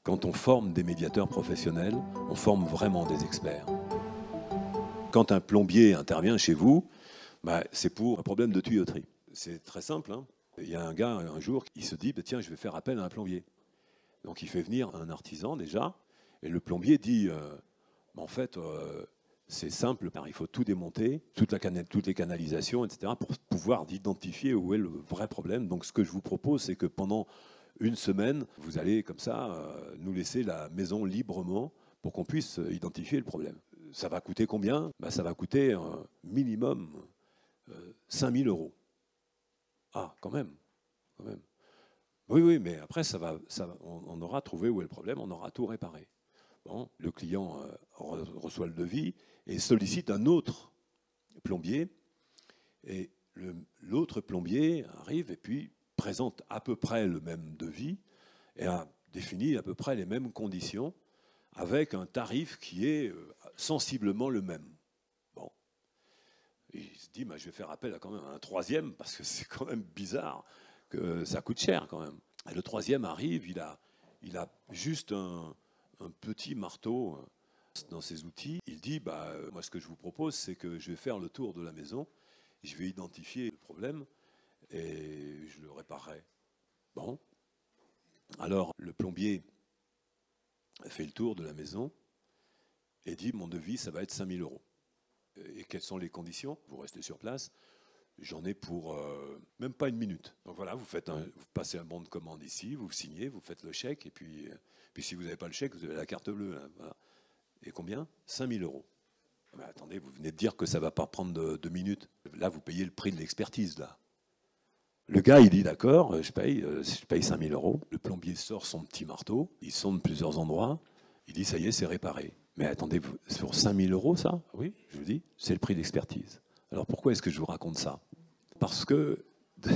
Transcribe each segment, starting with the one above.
Quand on forme des médiateurs professionnels, on forme vraiment des experts. Quand un plombier intervient chez vous, c'est pour un problème de tuyauterie. C'est très simple, hein. Il y a un gars, un jour, qui se dit tiens, je vais faire appel à un plombier. Donc il fait venir un artisan déjà, et le plombier dit en fait, c'est simple, il faut tout démonter, toutes les canalisations, etc., pour pouvoir identifier où est le vrai problème. Donc ce que je vous propose, c'est que pendant une semaine, vous allez comme ça nous laisser la maison librement pour qu'on puisse identifier le problème. Ça va coûter combien ? Ça va coûter minimum 5 000 €. Ah, quand même. Oui, mais après, on aura trouvé où est le problème, on aura tout réparé. Bon, le client reçoit le devis et sollicite un autre plombier. Et l'autre plombier arrive et puis présente à peu près le même devis et a défini à peu près les mêmes conditions avec un tarif qui est sensiblement le même. Bon. Et il se dit, je vais faire appel à quand même un troisième parce que c'est quand même bizarre que ça coûte cher quand même. Et le troisième arrive, il a juste un petit marteau dans ses outils. Il dit, moi ce que je vous propose, c'est que je vais faire le tour de la maison, je vais identifier le problème et je le réparerai. Bon. Alors le plombier fait le tour de la maison et dit, mon devis, ça va être 5 000 €. Et quelles sont les conditions ? Vous restez sur place. J'en ai pour même pas une minute. Donc voilà, vous passez un bon de commande ici, vous signez, vous faites le chèque, et puis si vous n'avez pas le chèque, vous avez la carte bleue. Là, voilà. Et combien ? 5 000 €. Attendez, vous venez de dire que ça ne va pas prendre 2 minutes. Là, vous payez le prix de l'expertise, là. Le gars, il dit d'accord, je paye 5 000 €. Le plombier sort son petit marteau, il sonde plusieurs endroits, il dit ça y est, c'est réparé. Mais attendez, c'est pour 5 000 € ça ? Oui, je vous dis, c'est le prix d'expertise. Alors pourquoi est-ce que je vous raconte ça ? Parce que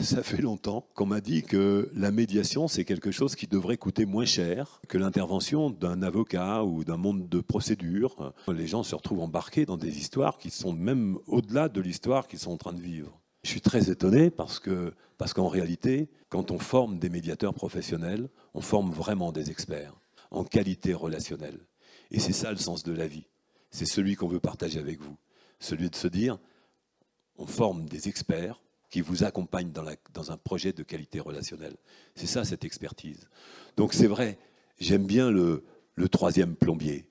ça fait longtemps qu'on m'a dit que la médiation, c'est quelque chose qui devrait coûter moins cher que l'intervention d'un avocat ou d'un monde de procédure. Les gens se retrouvent embarqués dans des histoires qui sont même au-delà de l'histoire qu'ils sont en train de vivre. Je suis très étonné parce qu'en réalité, quand on forme des médiateurs professionnels, on forme vraiment des experts en qualité relationnelle. Et c'est ça le sens de la vie. C'est celui qu'on veut partager avec vous. Celui de se dire, on forme des experts qui vous accompagnent dans un projet de qualité relationnelle. C'est ça, cette expertise. Donc c'est vrai, j'aime bien le troisième plombier.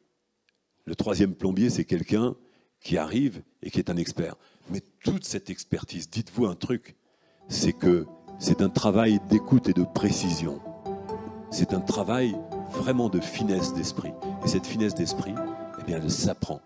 Le troisième plombier, c'est quelqu'un qui arrive et qui est un expert. Mais toute cette expertise, dites-vous un truc, c'est que c'est un travail d'écoute et de précision. C'est un travail vraiment de finesse d'esprit. Et cette finesse d'esprit, elle s'apprend.